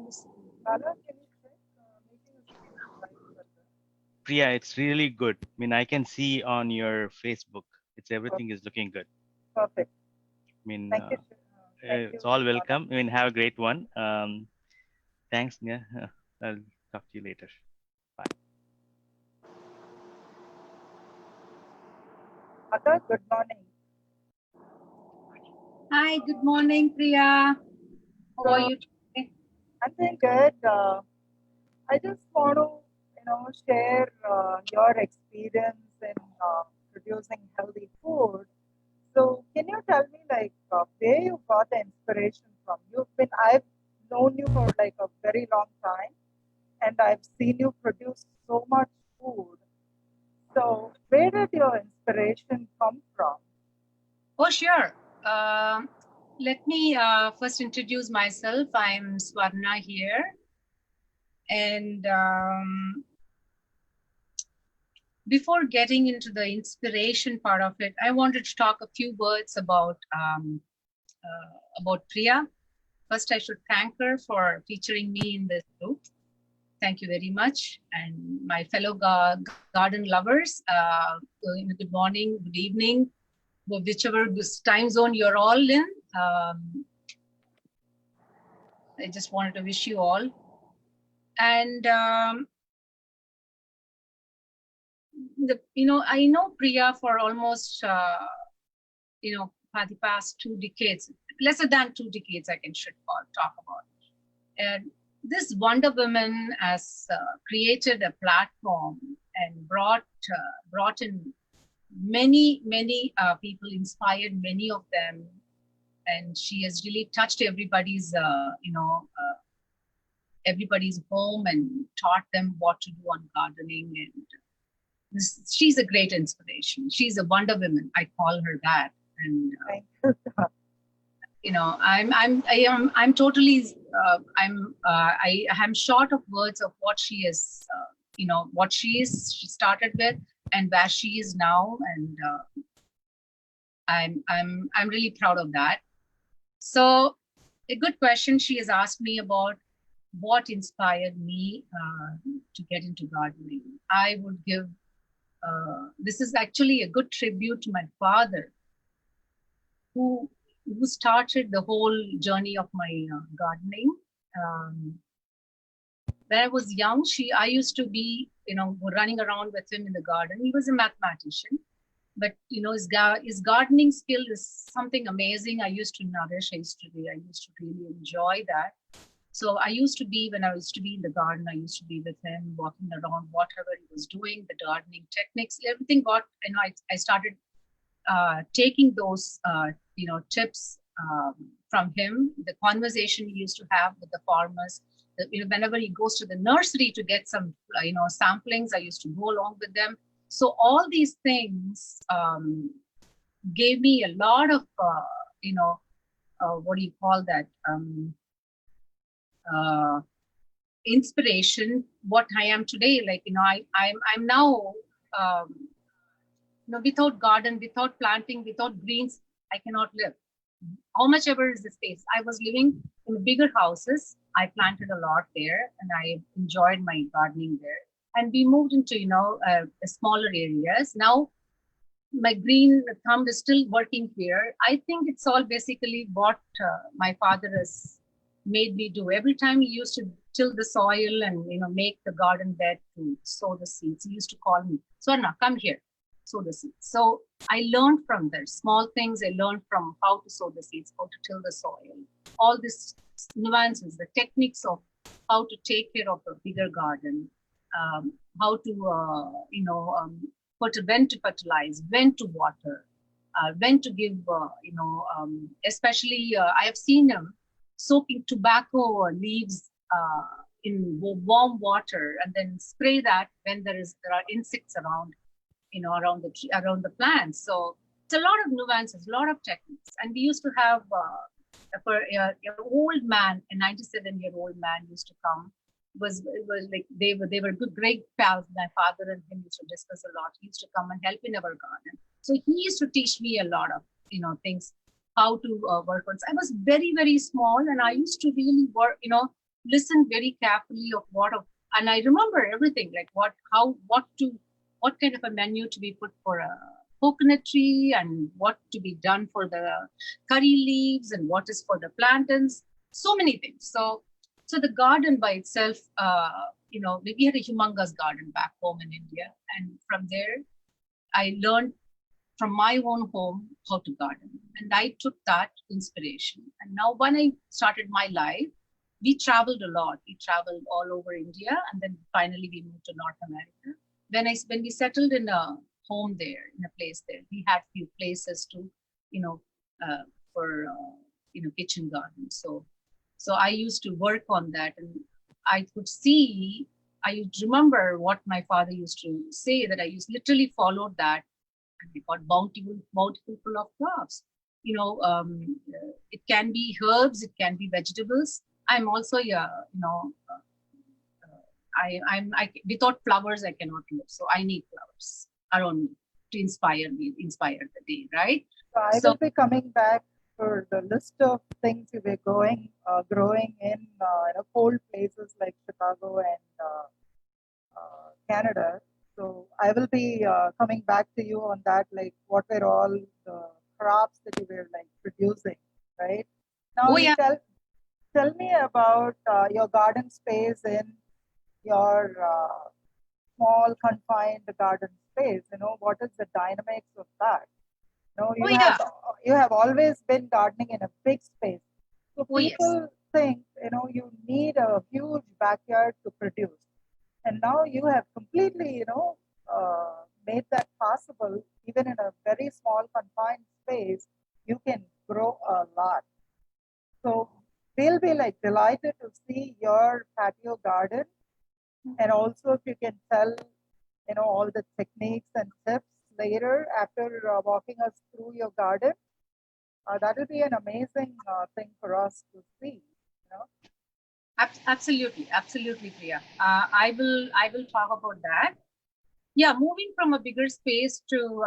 on the screen. Bala, can you check? Meeting is live for Priya, it's really good. I mean, I can see on your Facebook, it's the everything is looking good. perfect. I mean, Thank you. Thank you, it's all Bala. welcome. I mean, have a great one. Thanks, Nia. I'll talk to you later. Bye. Mata, good morning. Hi, good morning, Priya. How are you today? I'm doing good. I just want to, share your experience in producing healthy food. So, can you tell me, like, where you got the inspiration from? I've known you for like a very long time, and I've seen you produce so much food. So, where did your inspiration come from? Oh, sure. Let me first introduce myself. I'm Swarna here. And before getting into the inspiration part of it, I wanted to talk a few words about Priya. First, I should thank her for featuring me in this group. Thank you very much. And my fellow garden lovers, good morning, good evening, whichever time zone you're all in. I just wanted to wish you all. And, I know Priya for almost, for the past 2 decades, lesser than 2 decades, should talk about. And this Wonder Woman has created a platform and brought in many people, inspired many of them, and she has really touched everybody's everybody's home and taught them what to do on gardening. And she's a great inspiration. She's a Wonder Woman, I call her that. And Thank you. I'm totally I am short of words of what she is, what she started with and where she is now, and I'm really proud of that. So a good question she has asked me about what inspired me to get into gardening. I would give this is actually a good tribute to my father, who started the whole journey of my gardening. When I was young, I used to be, running around with him in the garden. He was a mathematician, but his gardening skill is something amazing. I used to really enjoy that. So I used to be, when I used to be in the garden, I used to be with him, walking around, whatever he was doing, the gardening techniques, everything got, I started taking those, tips from him, the conversation he used to have with the farmers. Whenever he goes to the nursery to get some, samplings, I used to go along with them. So all these things gave me a lot of, what do you call that? Inspiration. What I am today, I'm now. Without garden, without planting, without greens, I cannot live. How much ever is the space? I was living in bigger houses. I planted a lot there, and I enjoyed my gardening there. And we moved into, smaller areas. Now, my green thumb is still working here. I think it's all basically what my father has made me do. Every time he used to till the soil and, make the garden bed to sow the seeds, he used to call me, Swarna, come here, sow the seeds. So I learned from there. Small things I learned from how to sow the seeds, how to till the soil, all these nuances, the techniques of how to take care of a bigger garden, how to, when to fertilize, when to water, when to give, especially I have seen them soaking tobacco leaves in warm water and then spray that when there are insects around, around the plants. So it's a lot of nuances, a lot of techniques. And we used to have an old man, a 97-year-old man used to come. It was like they were good, great pals. My father and him used to discuss a lot. He used to come and help in our garden. So he used to teach me a lot of things, how to work on. So I was very, very small, and I used to really work. listened very carefully of and I remember everything, like what kind of a menu to be put for a coconut tree, and what to be done for the curry leaves, and what is for the plantains, so many things. So the garden by itself, we had a humongous garden back home in India, and from there I learned from my own home how to garden, and I took that inspiration. And now when I started my life, we traveled a lot. We traveled all over India, and then finally we moved to North America. When we settled in a home there, in a place there, we had few places to, you know, for kitchen garden. So I used to work on that, and I could see. I used to remember what my father used to say, that I used literally followed that, and we got bountiful full of crops. It can be herbs, it can be vegetables. I'm also, without flowers, I cannot live. So I need flowers around me to inspire the day, right? So I So will be coming back for the list of things you were growing in cold places like Chicago and Canada. So I will be coming back to you on that, like what were all the crops that you were like producing, right? Now oh you yeah, tell me about your garden space in your small confined garden space. What is the dynamics of that? oh You yeah, have always been gardening in a big space. So oh yes. people think you need a huge backyard to produce, and now you have completely made that possible. Even in a very small confined space, you can grow a lot. So we'll be like delighted to see your patio garden, and also if you can tell all the techniques and tips later after walking us through your garden. That will be an amazing thing for us to see. You know? Absolutely, Priya. I will talk about that. Yeah, moving from a bigger space to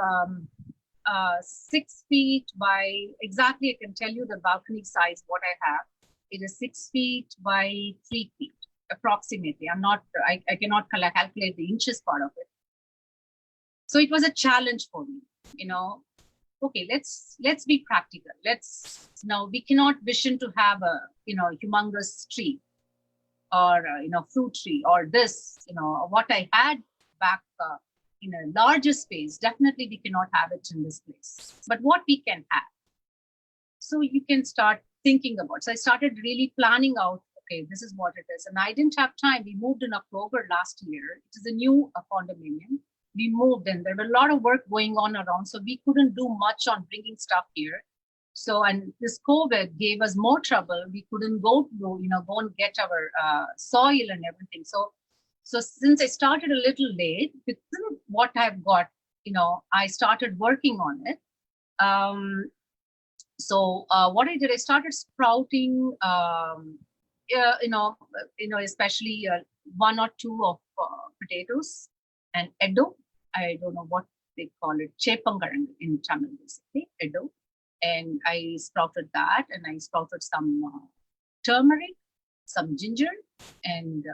6 feet by, exactly, I can tell you the balcony size what I have. It is 6 feet by 3 feet approximately. I cannot calculate the inches part of it. So it was a challenge for me, you know. Okay, let's be practical. Let's Now we cannot vision to have a humongous tree, or fruit tree, or this, what I had back in a larger space. Definitely we cannot have it in this place, but what we can have, so you can start thinking about. So I started really planning out, okay, this is what it is. And I didn't have time. We moved in October last year. It is a new condominium. We moved, and there were a lot of work going on around, so we couldn't do much on bringing stuff here. So, and this COVID gave us more trouble. We couldn't go and get our soil and everything. So since I started a little late, with what I've got, I started working on it. What I did, I started sprouting, especially one or two of potatoes and edo. I don't know what they call it, chepangarang in Tamil, basically, edo. And I sprouted that, and I sprouted some turmeric, some ginger, and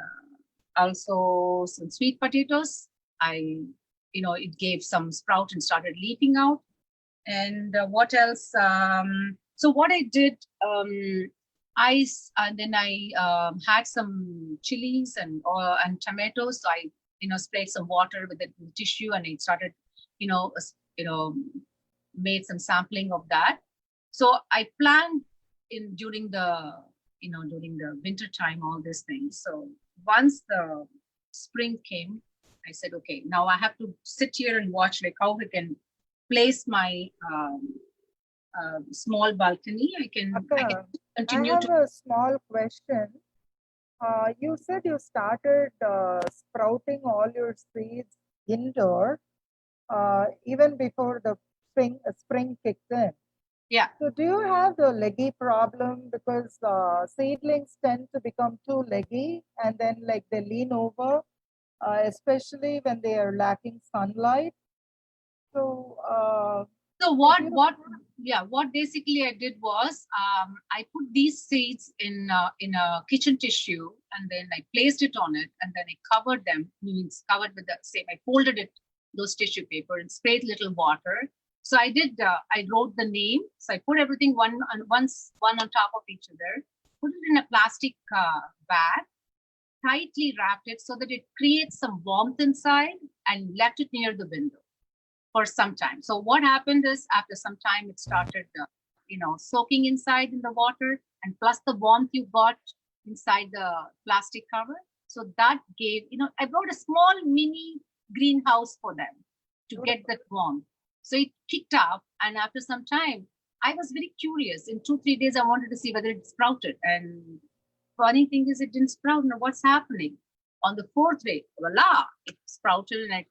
also some sweet potatoes. It gave some sprout and started leaping out. And what else? So what I did, then I had some chilies and tomatoes. So I sprayed some water with the tissue, and I started you know uh, you know made some sampling of that. So I planned during the winter time all these things. So once the spring came, I said, okay, now I have to sit here and watch like how we can place my small balcony. I can Akka, I continue have to. a small question. You said you started sprouting all your seeds indoor even before the spring kicked in. Yeah. So, do you have the leggy problem? Because seedlings tend to become too leggy and then, like, they lean over, especially when they are lacking sunlight. So, So If you, what basically I did was I put these seeds in a kitchen tissue, and then I placed it on it, and then I covered them, means covered with the same. I folded it, those tissue paper, and sprayed little water. So I did. I wrote the name. So I put everything one on top of each other. Put it in a plastic bag, tightly wrapped it so that it creates some warmth inside, and left it near the window for some time. So what happened is after some time, it started, soaking inside in the water, and plus the warmth you got inside the plastic cover. So that gave, I brought a small mini greenhouse for them to get that warmth. So it kicked up, and after some time, I was very curious. In 2-3 days, I wanted to see whether it sprouted. And funny thing is, it didn't sprout. Now what's happening? On the 4th day, voila, it sprouted, and I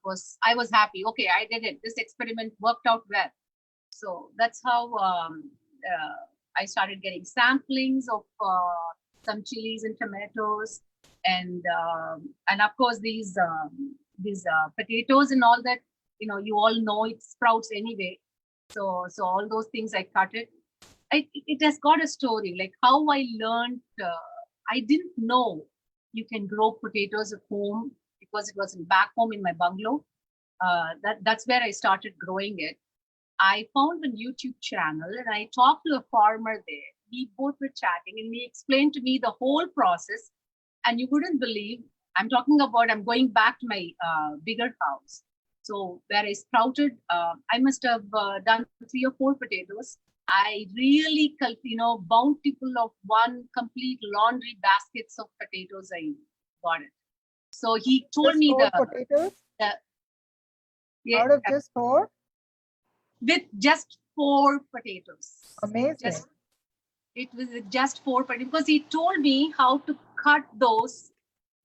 was happy. Okay, I did it. This experiment worked out well. So that's how I started getting samplings of some chilies and tomatoes, and of course these potatoes and all that. You all know it sprouts anyway. So all those things I cut it. It has got a story, like how I learned. I didn't know you can grow potatoes at home because it was back home in my bungalow. That's where I started growing it. I found a YouTube channel, and I talked to a farmer there. We both were chatting, and he explained to me the whole process. And you wouldn't believe, I'm going back to my bigger house. So where I sprouted, I must have done 3 or 4 potatoes. I really, bountiful of one complete laundry baskets of potatoes. I got it. So he told just me 4 potatoes yeah, out of just 4? with just 4 potatoes. Amazing. It was just 4 potatoes, because he told me how to cut those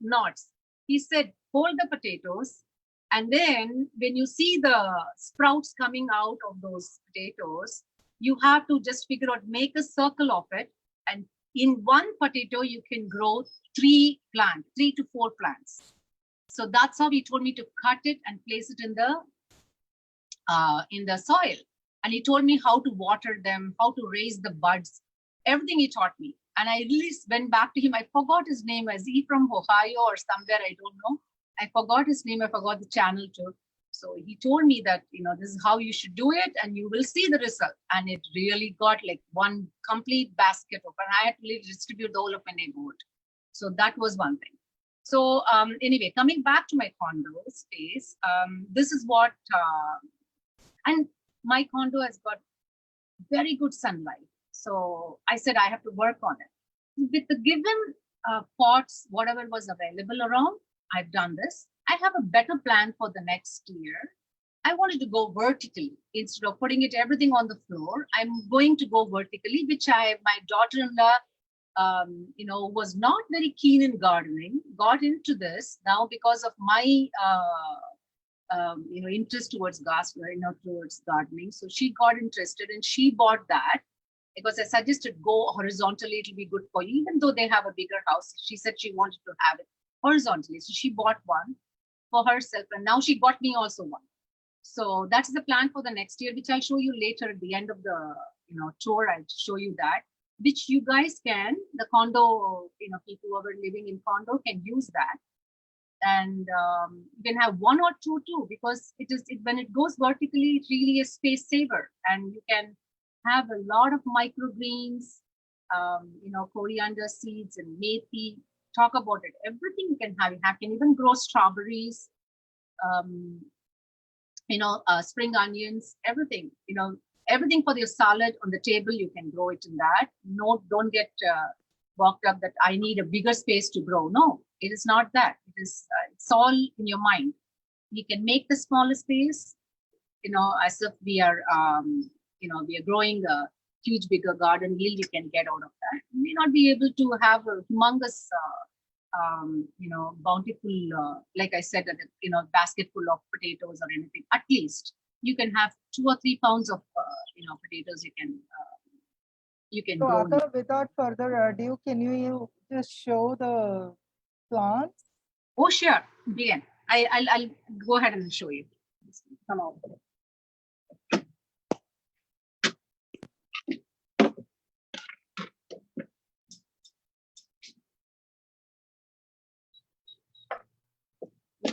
knots. He said, hold the potatoes, and then when you see the sprouts coming out of those potatoes, you have to just figure out, make a circle of it, and in one potato you can grow 3 to 4 plants. So that's how he told me to cut it and place it in the soil. And he told me how to water them, how to raise the buds, everything he taught me. And I really went back to him. I forgot his name. Is he from Ohio or somewhere? I don't know. I forgot his name. I forgot the channel too. So he told me that, this is how you should do it, and you will see the result. And it really got like one complete basket of, and I had to really distribute the whole of my neighborhood. So that was one thing. So anyway, coming back to my condo space, this is what, and my condo has got very good sunlight. So I said I have to work on it. With the given pots, whatever was available around, I've done this. I have a better plan for the next year. I wanted to go vertically instead of putting everything on the floor. I'm going to go vertically, which my daughter-in-law, was not very keen in gardening, got into this now because of my, interest towards towards gardening. So she got interested, and she bought that, because I suggested go horizontally. It'll be good for you, even though they have a bigger house. She said she wanted to have it horizontally. So she bought one for herself, and now she got me also one. So that's the plan for the next year, which I'll show you later at the end of the tour. I'll show you that, which you guys can, the condo, people who are living in condo can use that. And you can have 1 or 2 too, because when it goes vertically, it's really a space saver, and you can have a lot of microgreens, coriander seeds and methi. Talk about it. Everything you can have. You can even grow strawberries, spring onions, everything. Everything for your salad on the table, you can grow it in that. No, don't get walked up that I need a bigger space to grow. No, it is not that. It is it's all in your mind. You can make the smaller space, as if we are we are growing a huge bigger garden yield you can get out of that. You may not be able to have a humongous bountiful, like I said, basket full of potatoes or anything. At least you can have 2 or 3 pounds of potatoes you can So, grow. Akka, without further ado, can you just show the plants? Oh, sure. Begin. I'll go ahead and show you. Come on.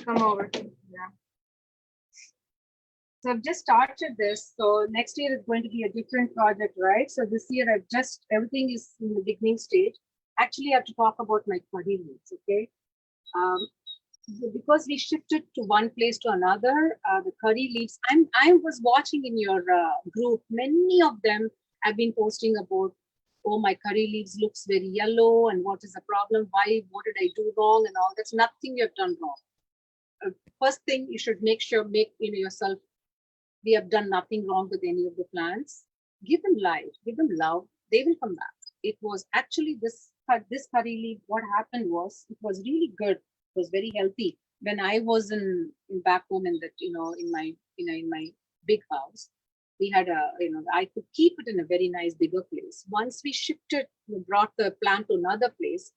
come over. Yeah. So I've just started this. So next year is going to be a different project, right? So this year everything is in the beginning stage. Actually, I have to talk about my curry leaves, okay? Um, because we shifted to one place to another, the curry leaves. I was watching in your group, many of them have been posting about, oh, my curry leaves looks very yellow, and what is the problem? Why? What did I do wrong? And all that's nothing you have done wrong. First thing you should make yourself. We have done nothing wrong with any of the plants. Give them light, give them love. They will come back. It was actually this curry leaf. What happened was it was really good. It was very healthy. When I was in back home in that in my big house, we had I could keep it in a very nice bigger place. Once we shifted, we brought the plant to another place.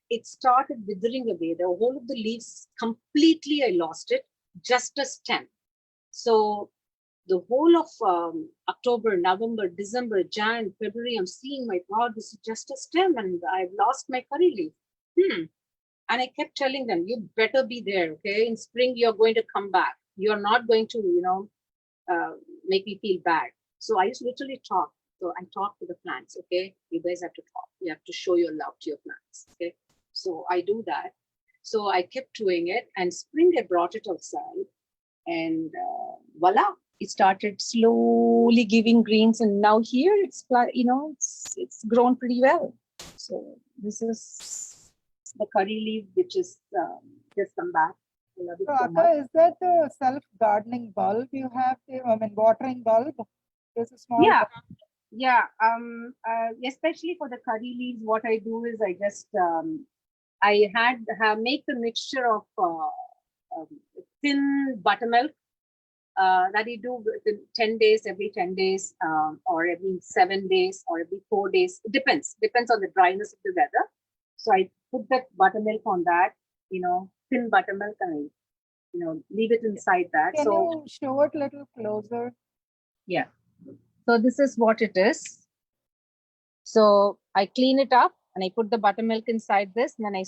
It started withering away. The whole of the leaves completely. I lost it. Just a stem. So the whole of October, November, December, Jan, February, I'm seeing, my God, this is just a stem and I've lost my curry leaf. And I kept telling them, you better be there, okay? In spring, you're going to come back. You're not going to, make me feel bad. So I used to literally talk. So I talk to the plants, okay? You guys have to talk. You have to show your love to your plants, okay? So I do that. So I kept doing it. And spring, I brought it outside. And voila, it started slowly giving greens, and now here it's grown pretty well. So this is the curry leaf, which is just come back. I love it So, so Akka, much. is that the self-gardening bulb you have there? I mean, watering bulb? There's a small Yeah, bulb. yeah. Especially for the curry leaves, what I do is I just make the mixture of thin buttermilk. That you do within 10 days, every 10 days, or every 7 days, or every 4 days. It depends on the dryness of the weather. So I put that buttermilk on that, thin buttermilk, and leave it inside that. Can So you show it a little closer? yeah, so this is what it is. So I clean it up and I put the buttermilk inside this, and then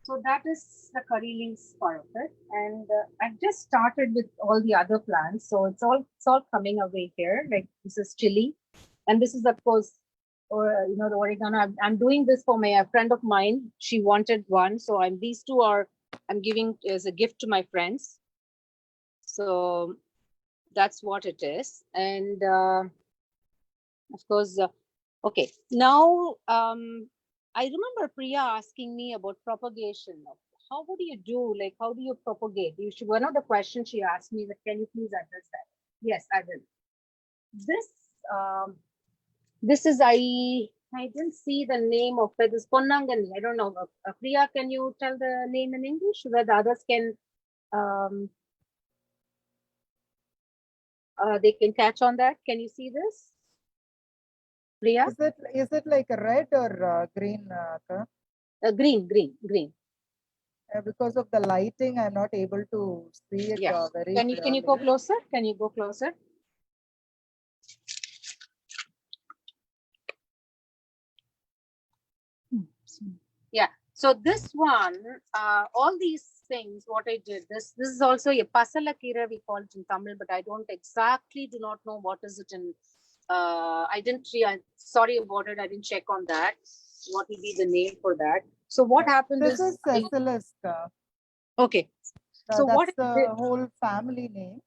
So that is the curry leaves part of it, and I've just started with all the other plants. So it's all coming away here. Like this is chili, and this is of course, the oregano. I'm doing this for a friend of mine. She wanted one, so these two I'm giving as a gift to my friends. So that's what it is, and of course, okay. Now I remember Priya asking me about propagation. How would you do? Like, how do you propagate? One of the questions she asked me that, can you please address that? Yes, I will. This is I didn't see the name of it. This Ponnangani. I don't know. Priya, can you tell the name in English so that the others can they can catch on that? Can you see this, Priya? Is it like a red or green? Akka? Green. Because of the lighting, I'm not able to see it Yeah. very Can you go clearly. closer? Can you go closer? Yeah. So this one, all these things, what I did, this is also a pasalakira, we call it in Tamil, but I do not know what is it in. I didn't. Sorry about it. I didn't check on that. What will be the name for that? So what happened This is, is Cecilus. okay. So That's what? the whole family name.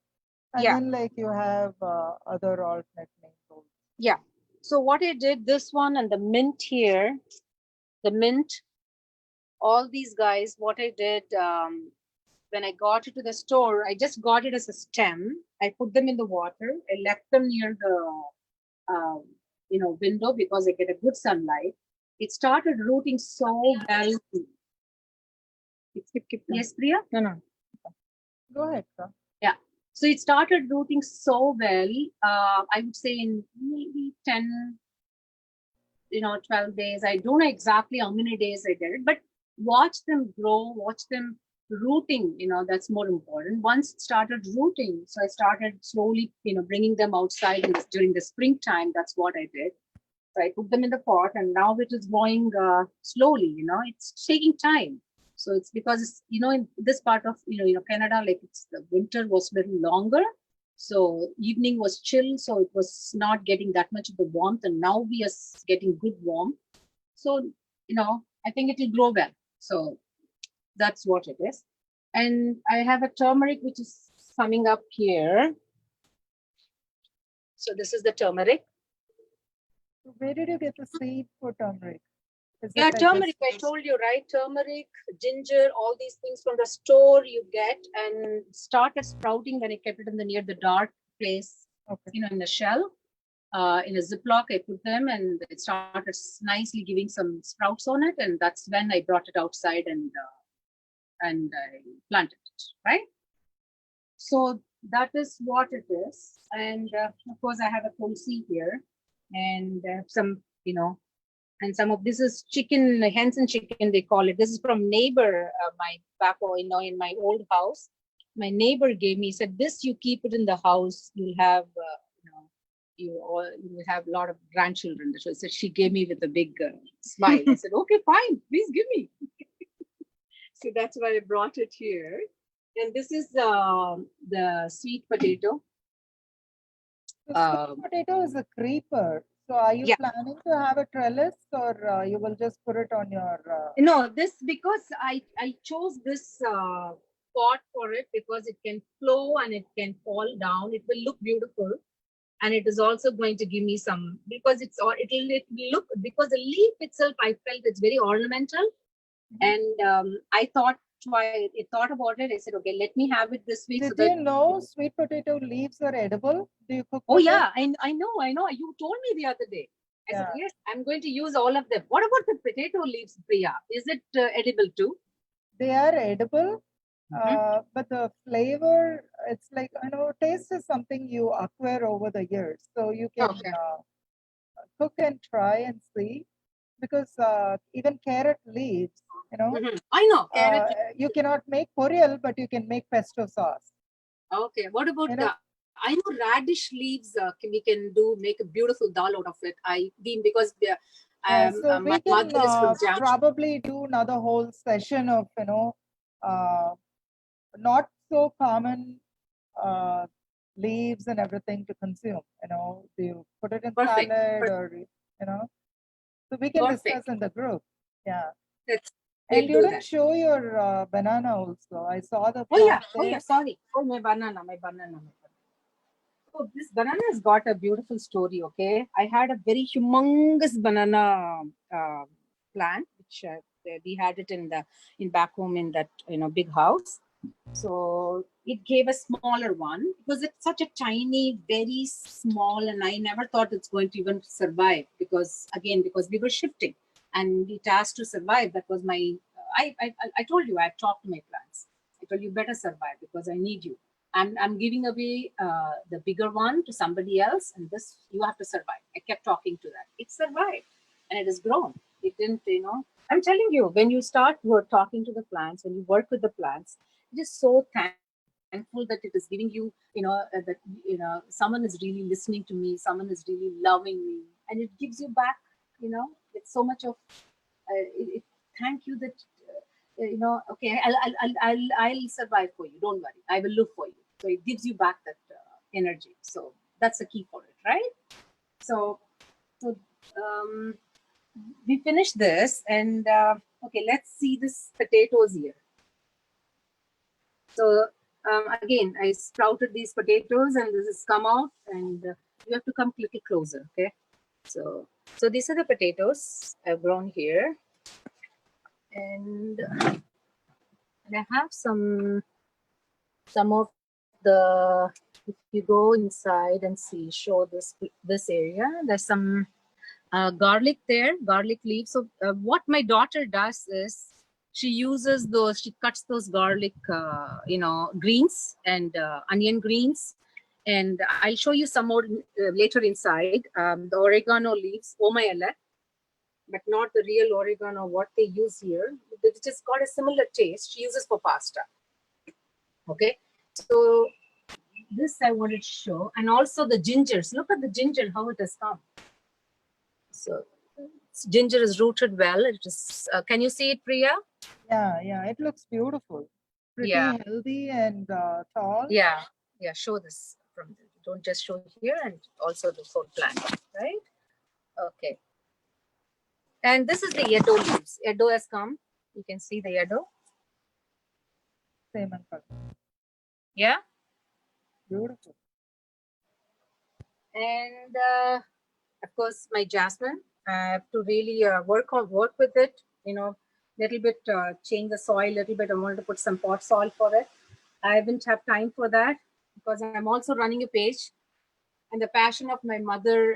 And Yeah. then like you have other alternate names also. Yeah. So what I did, this one and the mint here, the mint, all these guys, what I did, when I got it to the store, I just got it as a stem. I put them in the water. I left them near the, window because I get a good sunlight. It started rooting so well. Yes, Priya? No. Go ahead, sir. Yeah. So it started rooting so well. I would say in maybe 10, 12 days. I don't know exactly how many days I did it, but watch them grow, watch them rooting, that's more important. Once it started rooting, so I started slowly, bringing them outside during the springtime. That's what I did. So I put them in the pot, and now it is growing slowly. It's taking time. So it's because in this part of Canada, like the winter was a little longer, so evening was chill, so it was not getting that much of the warmth, and now we are getting good warmth. So I think it will grow well. So that's what it is. And I have a turmeric which is coming up here. So this is the turmeric. Where did you get the seed for turmeric? Yeah, turmeric, I told you, right? Turmeric, ginger, all these things from the store you get, and started sprouting when I kept it near the dark place, in a shell. In a Ziploc, I put them, and it started nicely giving some sprouts on it, and that's when I brought it outside and I planted it, right? So that is what it is. And of course, I have a tulsi here, and some, and some of this is chicken, hens and chicken, they call it. This is from neighbor, my back, in my old house. My neighbor gave me, said, this you keep it in the house, you'll have, you will have a lot of grandchildren. So she gave me with a big smile. I said, okay, fine, please give me. So that's why I brought it here. And this is the sweet potato. The sweet potato is a creeper. So are you planning to have a trellis, or you will just put it on your... No, this, because I chose this pot for it because it can flow and it can fall down. It will look beautiful. And it is also going to give me some, because it will look, because the leaf itself, I felt it's very ornamental. And I thought about it. I said, okay, let me have it this week. Did you know sweet potato leaves are edible? Do you cook? Oh yeah, I know. You told me the other day. I said, yes, I'm going to use all of them. What about the potato leaves, Priya? Is it edible too? They are edible, but the flavor, it's like, taste is something you acquire over the years. So you can cook and try and see. Because even carrot leaves, I know carrot. You cannot make poriyal, but you can make pesto sauce. Okay, what about I know radish leaves? We can make a beautiful dal out of it. Because so my we mother is from can probably do another whole session of not so common leaves and everything to consume. Do you put it in salad or So we can discuss in the group. Yeah. And you didn't show your banana also. I saw the plant. Oh yeah, sorry. Oh, my banana. Oh, this banana has got a beautiful story, okay? I had a very humongous banana plant, which we had it in back home in that, big house. So it gave a smaller one because it's such a tiny, very small, and I never thought it's going to even survive because we were shifting and it has to survive. That was my, I told you, I've talked to my plants. I told you better survive because I need you. I'm giving away the bigger one to somebody else, and this, you have to survive. I kept talking to that. It survived and it has grown. It didn't, I'm telling you, when you start talking to the plants, when you work with the plants, it is so thankful that it is giving you, someone is really listening to me, someone is really loving me, and it gives you back, it's so much of, thank you that, okay, I'll survive for you. Don't worry, I will look for you. So it gives you back that energy. So that's the key for it, right? So we finished this, and okay, let's see this potatoes here. So again, I sprouted these potatoes, and this has come out, and you have to come a little closer, okay? So these are the potatoes I've grown here, and I have some of the. If you go inside and show this area, there's some garlic there, garlic leaves. So what my daughter does is she cuts those garlic, greens and onion greens. And I'll show you some more later inside. The oregano leaves, omayala. but not the real oregano, what they use here. It's just got a similar taste. She uses for pasta. Okay, so this I wanted to show, and also the gingers. Look at the ginger, how it has come. So ginger is rooted well. It is. Can you see it, Priya? Yeah, it looks beautiful. Pretty Yeah. healthy and tall. Yeah, show this from don't just show here, and also the whole plant, right? Okay. And this is the Edo leaves. Edo has come. You can see the Edo. Same in color. Yeah. Beautiful. And of course, my jasmine. I have to really work with it. Little bit change the soil. Little bit. I wanted to put some pot soil for it. I haven't had time for that because I'm also running a page, and the passion of my mother,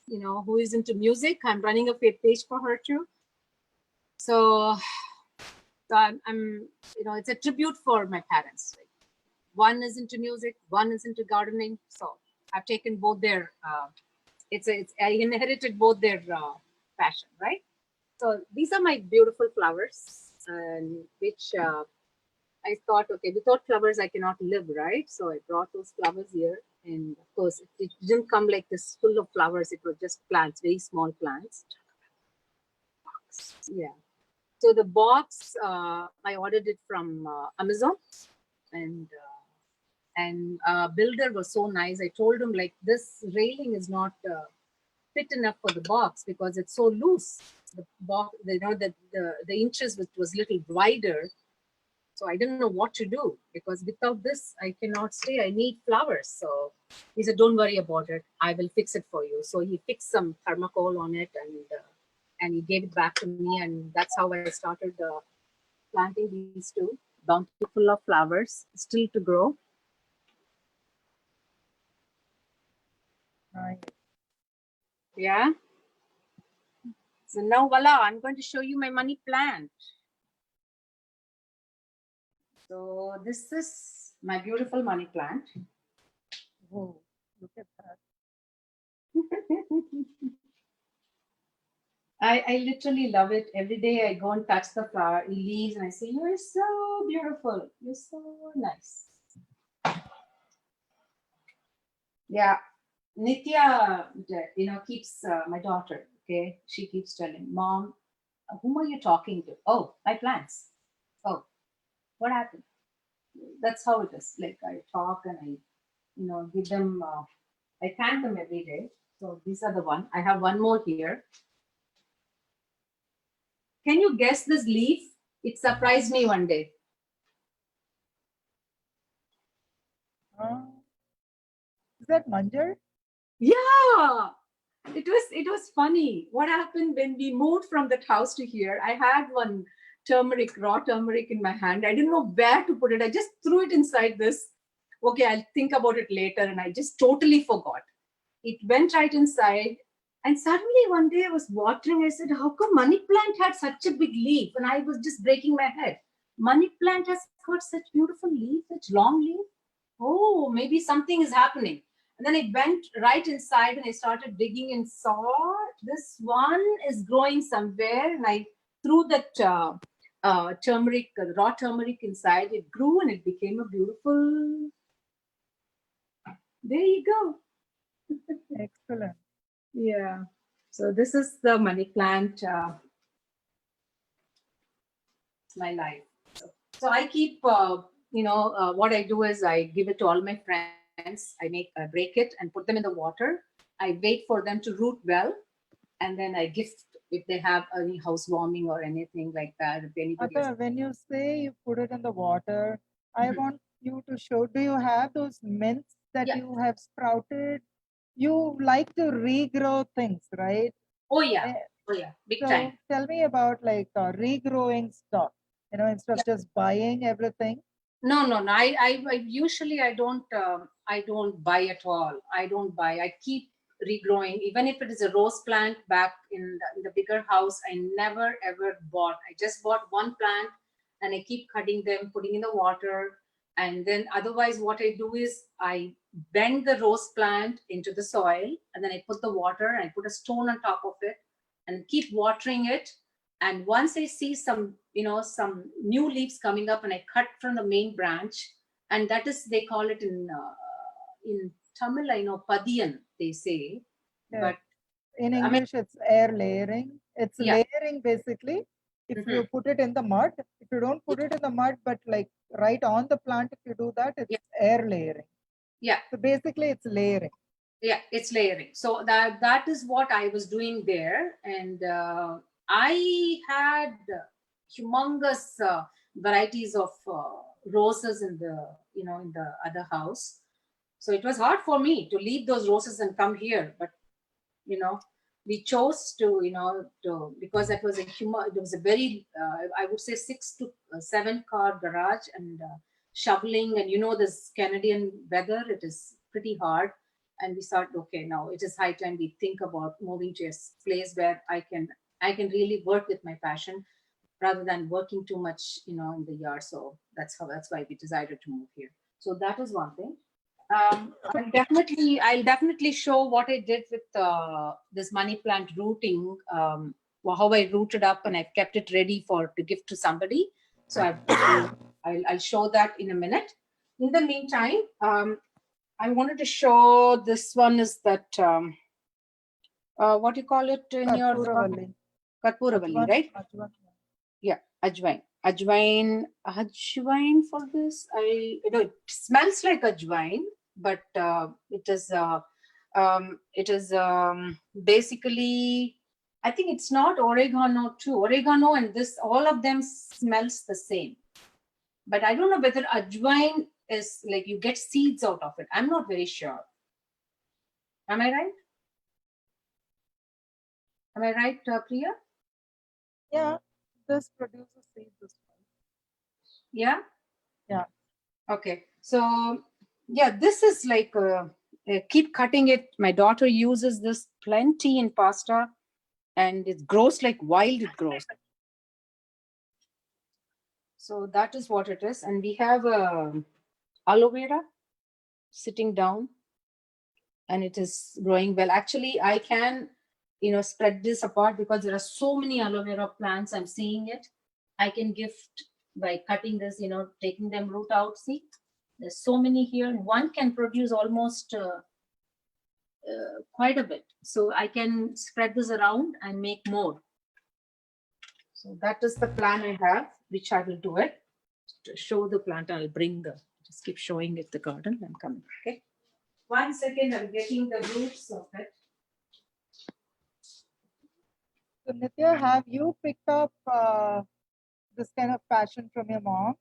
who is into music. I'm running a page for her too. So I'm it's a tribute for my parents. One is into music, one is into gardening. So I've taken both their, I inherited both their passion, right? So these are my beautiful flowers, which I thought, okay, without flowers, I cannot live, right? So I brought those flowers here. And of course, it didn't come like this full of flowers. It was just plants, very small plants. Yeah. So the box, I ordered it from Amazon, and builder was so nice. I told him, like, this railing is not fit enough for the box because it's so loose. The box, the inches was little wider. So I didn't know what to do because without this, I cannot stay. I need flowers. So he said, don't worry about it. I will fix it for you. So he fixed some thermocol on it, and he gave it back to me. And that's how I started planting these two. Bountiful of flowers, still to grow. Nice. Yeah. So now, voila, I'm going to show you my money plant. So this is my beautiful money plant. Whoa, look at that. I literally love it. Every day I go and touch the flower leaves and I say, you're so beautiful. You're so nice. Yeah. Nitya, keeps my daughter, okay? She keeps telling, Mom, whom are you talking to? Oh, my plants. Oh, what happened? That's how it is. Like I talk and I, give them, I thank them every day. So these are the one. I have one more here. Can you guess this leaf? It surprised me one day. Is that manjar? Yeah, it was funny. What happened when we moved from that house to here? I had one raw turmeric in my hand. I didn't know where to put it. I just threw it inside this. Okay, I'll think about it later, and I just totally forgot. It went right inside, and suddenly one day I was watering. I said, "How come money plant had such a big leaf?" And I was just breaking my head. Money plant has got such beautiful leaf, such long leaf. Oh, maybe something is happening. And then I went right inside and I started digging and saw this one is growing somewhere. And I threw that turmeric, raw turmeric inside. It grew and it became a beautiful. There you go. Excellent. Yeah. So this is the money plant. It's my life. So I keep, what I do is I give it to all my friends. I break it and put them in the water. I wait for them to root well, and then I gift if they have any housewarming or anything like that. If anybody Ata, when you say you put it in the water, I Mhm. want you to show, do you have those mints that Yeah. you have sprouted? You like to regrow things, right? Oh yeah, Eh, big So time. tell me about like regrowing stuff, instead Yeah. of just buying everything. No. I usually I don't buy at all. I don't buy. I keep regrowing, even if it is a rose plant back in the bigger house. I never ever bought. I just bought one plant, and I keep cutting them, putting in the water, and then otherwise what I do is I bend the rose plant into the soil, and then I put the water and I put a stone on top of it. and keep watering it. And once I see some, some new leaves coming up, and I cut from the main branch, and that is, they call it in Tamil, I know Padiyan, they say, Yeah. but In English, it's air layering. It's Yeah. layering basically. If you put it in the mud, if you don't put it in the mud, but like right on the plant, if you do that, it's air layering. Yeah. So basically, it's layering. Yeah, it's layering. So that is what I was doing there, and I had humongous varieties of roses in the in the other house. So it was hard for me to leave those roses and come here, but we chose to because that was it was a very I would say 6 to 7 car garage, and shoveling, and this Canadian weather, it is pretty hard. And we thought, okay, now it is high time we think about moving to a place where I can really work with my passion rather than working too much in the yard. So that's why we decided to move here. So that is one thing. I'll definitely show what I did with this money plant rooting, how I rooted up, and I've kept it ready to give to somebody. So I'll show that in a minute. In the meantime, I wanted to show this one is that what do you call it in Karpooravalli. Karpooravalli, right? Ajwan. Yeah, ajwain. Ajwain for this. It smells like ajwain, but it is basically, I think it's not oregano too. Oregano and this, all of them smells the same. But I don't know whether ajwain is like you get seeds out of it. I'm not very sure. Am I right? Am I right, Priya? Yeah, this produces seeds as well. Yeah. Yeah. Okay. So yeah, this is like keep cutting it. My daughter uses this plenty in pasta, and it grows like wild. It grows. So that is what it is. And we have aloe vera sitting down, and it is growing well. Actually, I can spread this apart because there are so many aloe vera plants. I'm seeing it. I can gift by cutting this, taking them root out. See, there's so many here. One can produce almost quite a bit. So I can spread this around and make more. So that is the plan I have, which I will do it. To show the plant, I'll bring just keep showing it the garden. I'm coming. Okay. 1 second, I'm getting the roots of it. So Nitya, have you picked up this kind of passion from your mom?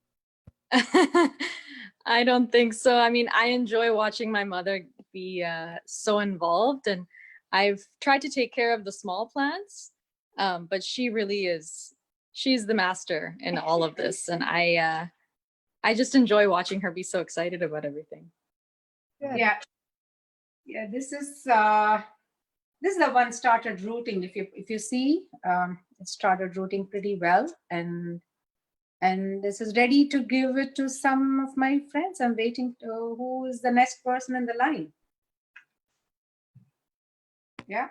I don't think so. I mean, I enjoy watching my mother be so involved, and I've tried to take care of the small plants, but she really is. She's the master in all of this, and I just enjoy watching her be so excited about everything. Good. Yeah. This is the one started rooting. If you see, it started rooting pretty well, and this is ready to give it to some of my friends. I'm waiting to who is the next person in the line. Yeah.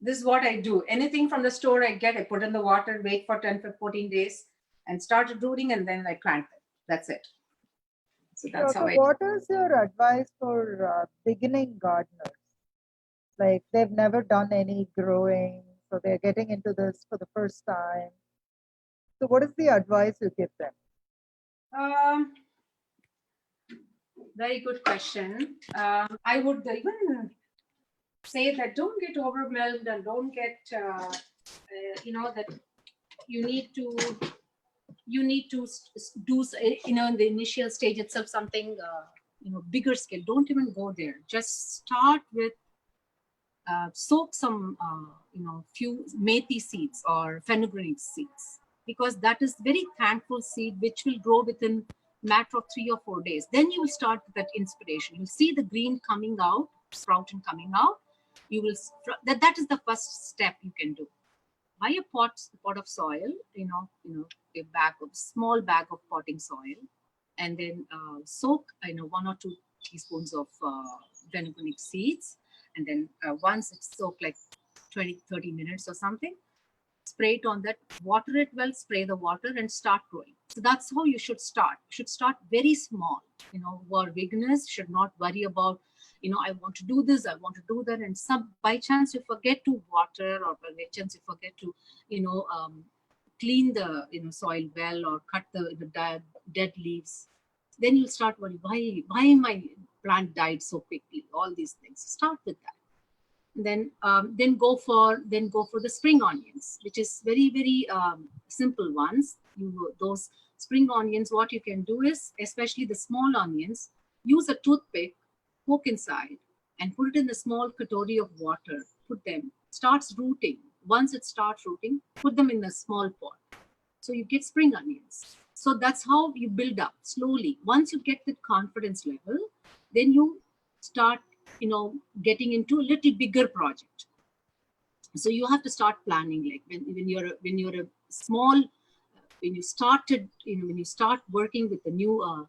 This is what I do. Anything from the store I get, I put in the water, wait for 10 to 14 days, and start rooting, and then I plant it. That's it. So that's how I. What is your advice for beginning gardeners? Like they've never done any growing, so they're getting into this for the first time. So what is the advice you give them? Very good question. I would even say that don't get overwhelmed, and don't get that you need to do in the initial stage itself something bigger scale. Don't even go there. Just start with soak some few methi seeds or fenugreek seeds, because that is very thankful seed which will grow within matter of 3 or 4 days. Then you will start with that inspiration. You see the green coming out, sprouting coming out. You will that is the first step you can do. Buy a pot of soil, a small bag of potting soil, and then soak 1 or 2 teaspoons of fenugreek seeds. And then once it's soaked like 20-30 minutes or something. Spray it on that, water it well, spray the water and start growing. So that's how you should start. You should start very small. Our beginners should not worry about, I want to do this, I want to do that. And some by chance you forget to water, or by chance you forget to, clean the soil well, or cut the dead leaves. Then you'll start worrying, why my plant died so quickly? All these things. Start with that. Then go for the spring onions, which is very, very simple ones. Those spring onions, what you can do is, especially the small onions, use a toothpick, poke inside, and put it in a small katori of water. Put them, starts rooting. Once it starts rooting, put them in a small pot. So you get spring onions. So that's how you build up slowly. Once you get the confidence level, then you start getting into a little bigger project. So you have to start planning, like when you're a small, when you start working with a new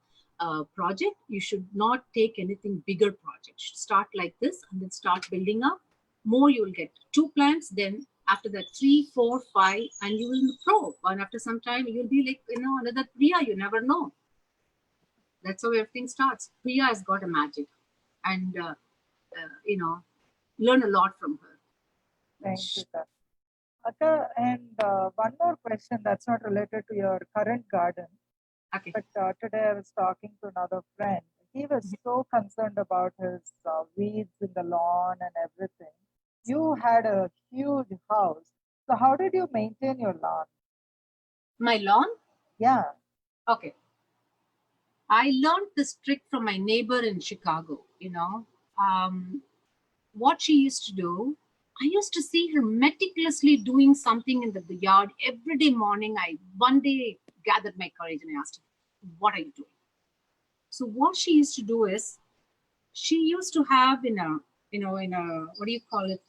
project, you should not take anything bigger project. You should start like this and then start building up. More you'll get 2 plants, then after that 3, 4, 5, and you will grow. And after some time you'll be like another Priya. You never know. That's how everything starts. Priya has got a magic, and learn a lot from her. Thank you, sir. Akka, and one more question that's not related to your current garden. Okay. But today I was talking to another friend. He was so concerned about his weeds in the lawn and everything. You had a huge house. So how did you maintain your lawn? My lawn? Yeah. Okay. I learned this trick from my neighbor in Chicago. What she used to do, I used to see her meticulously doing something in the yard every day morning. I one day gathered my courage and I asked her, what are you doing? So what she used to do is, she used to have in a what do you call it,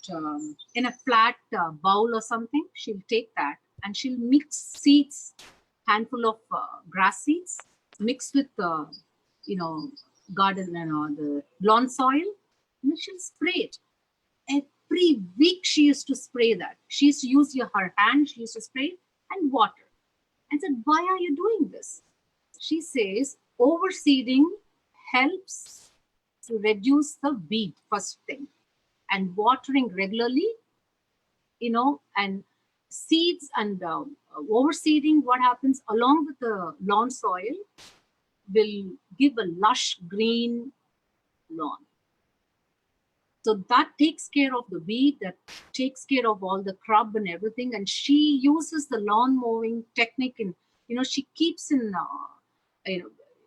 in a flat bowl or something, she'll take that and she'll mix seeds, handful of grass seeds, mixed with garden the lawn soil, and she'll spray it. Every week she used to spray that. She used to use her hand, she used to spray and water. I said, why are you doing this? She says, overseeding helps to reduce the weed, first thing, and watering regularly, and seeds and overseeding, what happens along with the lawn soil will give a lush green lawn. So that takes care of the weed, that takes care of all the crop and everything. And she uses the lawn mowing technique, and she keeps in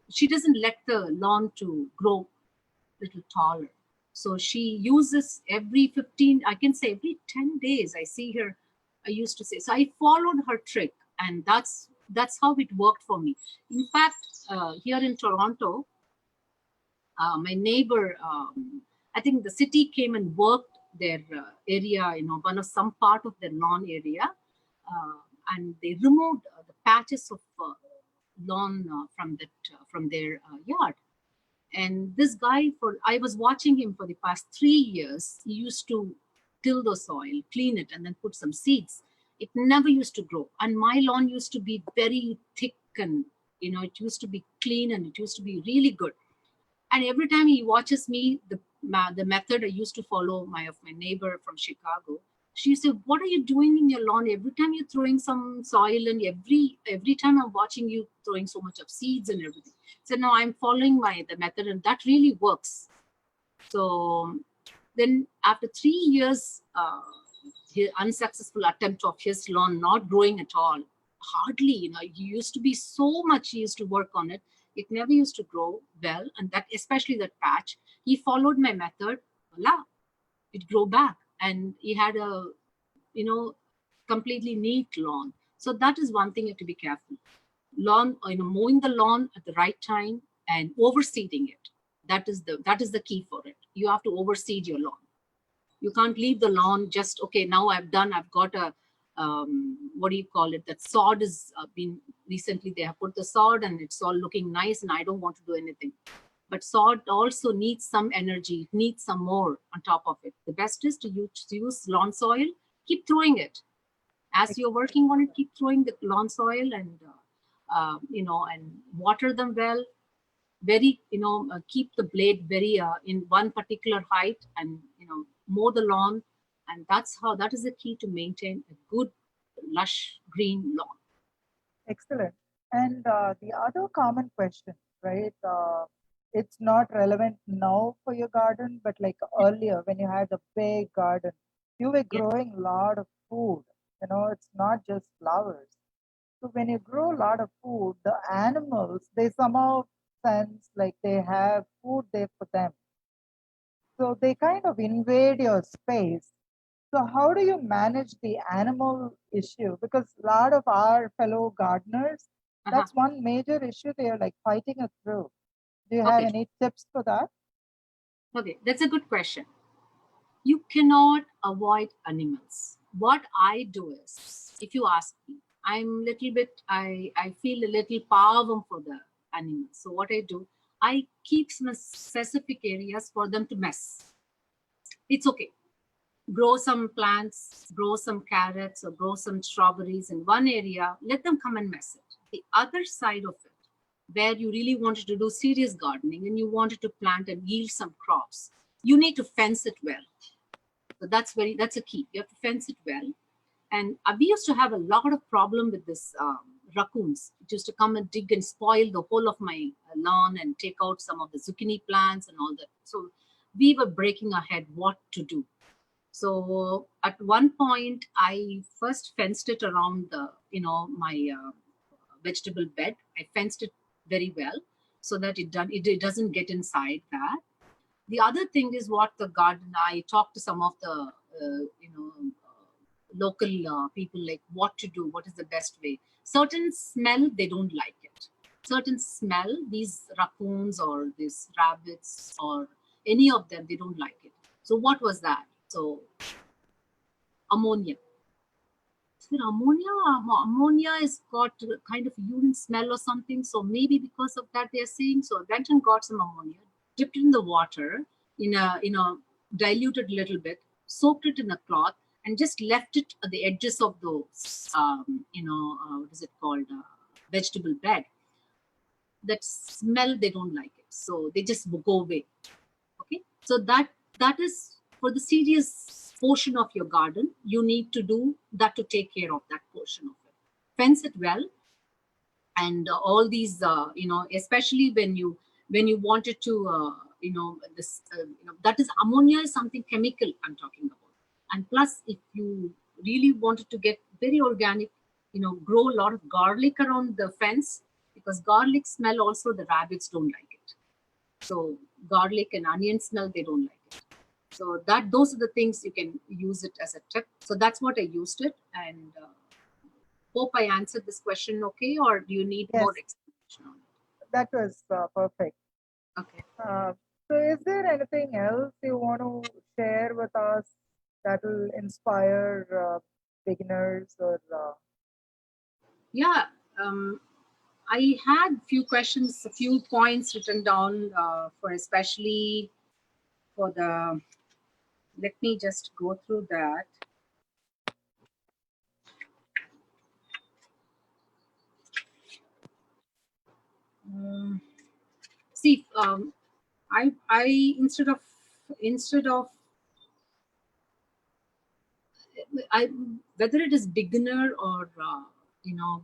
she doesn't let the lawn to grow little taller. So she uses every 15, I can say every 10 days, I see her, I used to say. So I followed her trick, and that's how it worked for me. In fact, here in Toronto, my neighbor, I think the city came and worked their area, some part of their lawn area, and they removed the patches of lawn from their yard. And this guy, I was watching him for the past 3 years. He used to till the soil, clean it, and then put some seeds. It never used to grow. And my lawn used to be very thick, and it used to be clean, and it used to be really good. And every time he watches me, the method I used to follow of my neighbor from Chicago, she said, what are you doing in your lawn? Every time you're throwing some soil, and every time I'm watching you throwing so much of seeds and everything. So no, I'm following the method, and that really works. So then after 3 years, his unsuccessful attempt of his lawn not growing at all, hardly, he used to be so much, he used to work on it. It never used to grow well, and that, especially that patch, he followed my method, voila, it grew back, and he had a, completely neat lawn. So that is one thing you have to be careful. Lawn, mowing the lawn at the right time and overseeding it. That is the key for it. You have to overseed your lawn. You can't leave the lawn just, okay, now I've got a, what do you call it? That sod is been recently, they have put the sod and it's all looking nice and I don't want to do anything. but sod also needs some energy. It needs some more on top of it. The best is to use lawn soil. Keep throwing it as you're working on it. Keep throwing the lawn soil, and and water them well. Very, keep the blade very in one particular height, and mow the lawn, and that is the key to maintain a good lush green lawn. Excellent. And the other common question, right? It's not relevant now for your garden, but like earlier when you had a big garden, you were Yeah. growing a lot of food. It's not just flowers. So when you grow a lot of food, the animals, they somehow sense like they have food there for them. So they kind of invade your space. So how do you manage the animal issue? Because a lot of our fellow gardeners, Uh-huh. that's one major issue they are like fighting it through. Do you have Okay. any tips for that? Okay, that's a good question. You cannot avoid animals. What I do is, if you ask me, I feel a little power for the animals. So what I do, I keep some specific areas for them to mess. It's okay. Grow some plants, grow some carrots, or grow some strawberries in one area. Let them come and mess it. The other side of it, where you really wanted to do serious gardening and you wanted to plant and yield some crops, you need to fence it well. So that's a key. You have to fence it well. And we used to have a lot of problem with this raccoons. It used to come and dig and spoil the whole of my lawn and take out some of the zucchini plants and all that. So we were breaking our head what to do. So at one point, I first fenced it around my vegetable bed. I fenced it very well so that it doesn't get inside that. The other thing is what the garden. I talked to some of the local people, like what to do, what is the best way. Certain smell they don't like it. Certain smell, these raccoons or these rabbits or any of them, they don't like it. So what was that? So ammonia. So ammonia has got kind of urine smell or something. So maybe because of that they're saying. So I went and got some ammonia, dipped it in the water, in a diluted little bit, soaked it in a cloth, and just left it at the edges of those, what is it called, vegetable bed. That smell they don't like it, so they just go away. Okay, so that is for the serious portion of your garden. You need to do that to take care of that portion of it. Fence it well, and all these, especially when you wanted to, that is ammonia is something chemical I'm talking about. And plus, if you really wanted to get very organic, grow a lot of garlic around the fence, because garlic smell also the rabbits don't like it. So garlic and onion smell, they don't like it. So those are the things you can use it as a tip. So that's what I used it, and hope I answered this question okay, or do you need Yes, more explanation on it? that was perfect. Okay. So is there anything else you want to share with us that will inspire beginners or Yeah. I had a few points written down for especially for the. Let me just go through that. See, I instead of I whether it is beginner or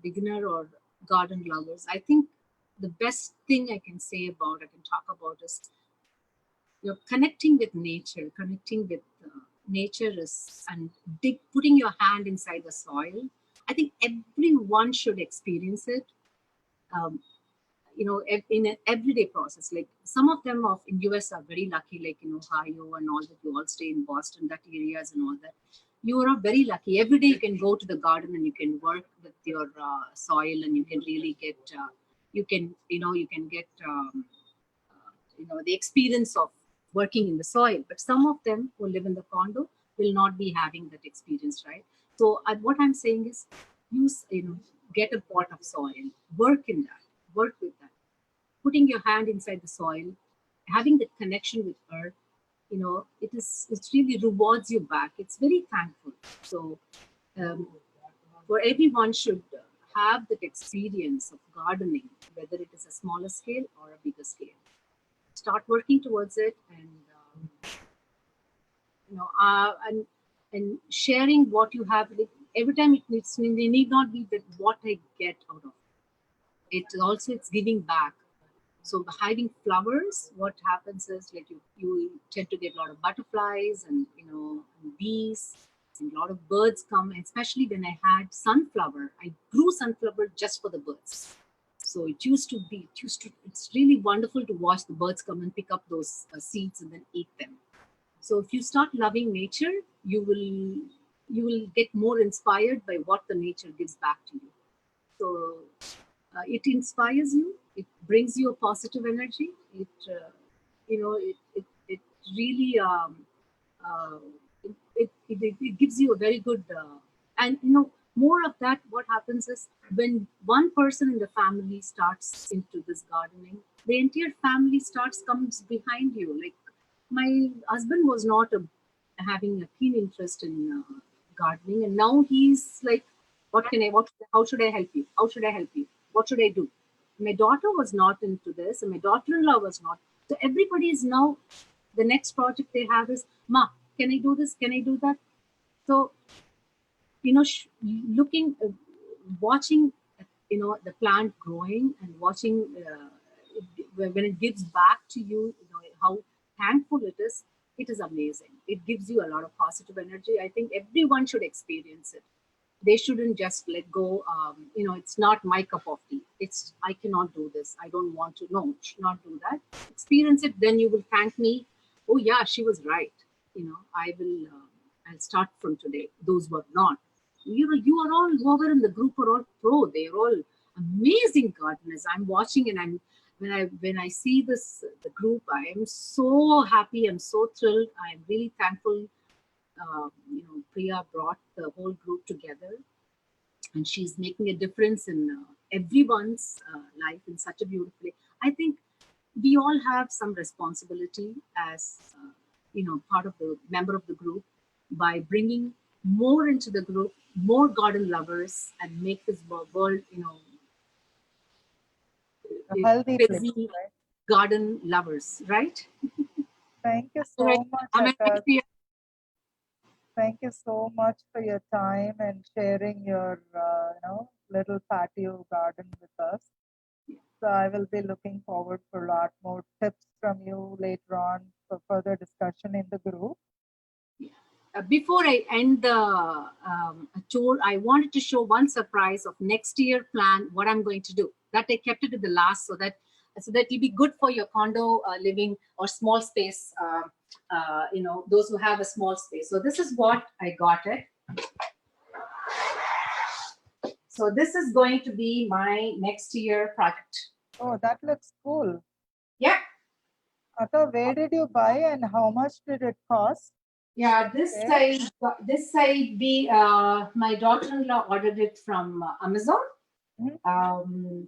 beginner or garden lovers, I think the best thing I can talk about is you're connecting with nature. Connecting with nature is, and putting your hand inside the soil. I think everyone should experience it. Um, in an everyday process. Like some of them in US are very lucky, like in Ohio and all that. You all stay in Boston, that areas and all that. You are very lucky. Every day you can go to the garden and you can work with your soil, and you can really get you can get the experience of working in the soil. But some of them who live in the condo will not be having that experience, right? So what I'm saying is, use get a pot of soil, work in that, work with that, putting your hand inside the soil, having that connection with earth, you know, it really rewards you back. It's very thankful. So um, for everyone should have that experience of gardening, whether it is a smaller scale or a bigger scale. Start working towards it, and you know, and sharing what you have. Like, every time it needs, they need not be that what I get out of it. It also, it's giving back. So having flowers, what happens is, like, you tend to get a lot of butterflies and, you know, and bees, and a lot of birds come. And especially when I had sunflower, I grew sunflower just for the birds. So it's really wonderful to watch the birds come and pick up those seeds and then eat them. So if you start loving nature, you will get more inspired by what the nature gives back to you. So it inspires you. It brings you a positive energy. It you know, it really uh, it gives you a very good and, you know, more of that. What happens is, when one person in the family starts into this gardening, the entire family comes behind you. Like, my husband was not having a keen interest in gardening, and now he's like, how should I help you, what should I do? My daughter was not into this, and my daughter-in-law was not. So everybody is now, the next project they have is, ma, can I do this, can I do that? So, you know, looking, watching, you know, the plant growing, and watching when it gives back to you, you know, how thankful it is amazing. It gives you a lot of positive energy. I think everyone should experience it. They shouldn't just let go. You know, it's not my cup of tea. It's, I cannot do this, I don't want to. No, should not do that. Experience it, then you will thank me. Oh yeah, she was right. You know, I'll start from today. Those who are not, you are all, whoever in the group are all pro. They are all amazing gardeners. I'm watching, and I'm when I see this, the group, I am so happy. I'm so thrilled. I'm really thankful. You know, Priya brought the whole group together, and she's making a difference in everyone's life in such a beautiful way. I think we all have some responsibility as you know, part of the member of the group, by bringing more into the group, more garden lovers, and make this world, you know, A healthy place, busy right? garden lovers, right? Thank you All right. so much, Am I right, Akash. Priya? Thank you so much for your time and sharing your, little patio garden with us. So I will be looking forward for a lot more tips from you later on for further discussion in the group. Before I end the tour, I wanted to show one surprise of next year plan, what I'm going to do. That I kept it to the last, so that it'll be good for your condo living or small space, you know, those who have a small space. So this is what I got it. So this is going to be my next year project. Oh, that looks cool. Yeah. Akka, where did you buy and how much did it cost? Yeah, this side my daughter-in-law ordered it from Amazon.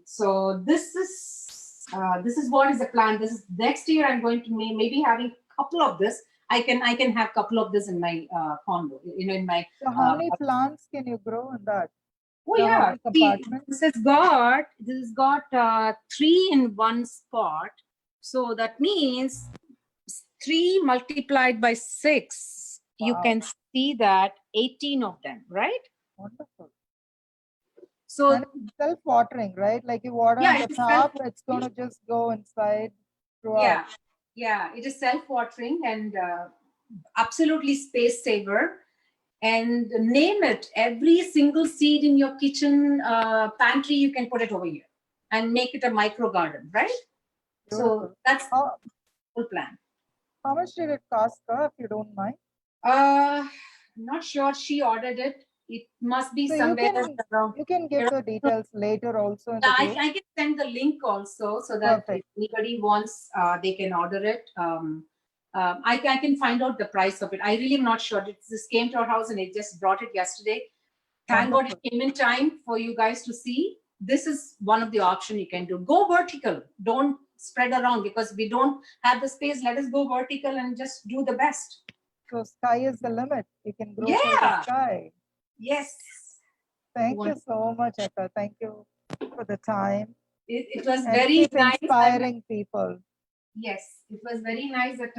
So this is what is the plan. This is next year. I'm going to maybe having a couple of this. I can have a couple of this in my condo. You know, in my. So how many plants can you grow in that? Oh yeah, this has got 3 in one spot. So that means 3 multiplied by 6. Wow. You can see that 18 of them, right? Wonderful. So and it's self-watering, right? Like you water on the top, it's going to just go inside throughout. Yeah, it is self-watering and absolutely space saver. And name it, every single seed in your kitchen pantry, you can put it over here and make it a micro garden, right? Beautiful. So that's the full plan. How much did it cost, if you don't mind? I'm not sure. She ordered it. It must be so somewhere around. You can give the details later also. In I can send the link also, so that if anybody wants, they can order it. I can find out the price of it. I really am not sure. This came to our house and it just brought it yesterday. Thank God it came in time for you guys to see. This is one of the options you can do. Go vertical. Don't spread around, because we don't have the space. Let us go vertical and just do the best. So sky is the limit. You can grow till the Yeah. sky. Yes. Thank you Wonderful. so much, Eka. Thank you for the time. It was And very keep nice. inspiring people. Yes, it was very nice that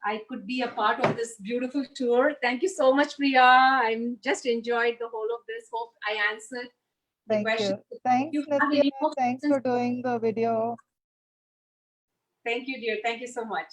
I could be a part of this beautiful tour. Thank you so much, Priya. I'm just enjoyed the whole of this. Hope I answered the Thank questions. you. Thanks, You have Nitya. any more Thanks questions? for doing the video. Thank you, dear. Thank you so much.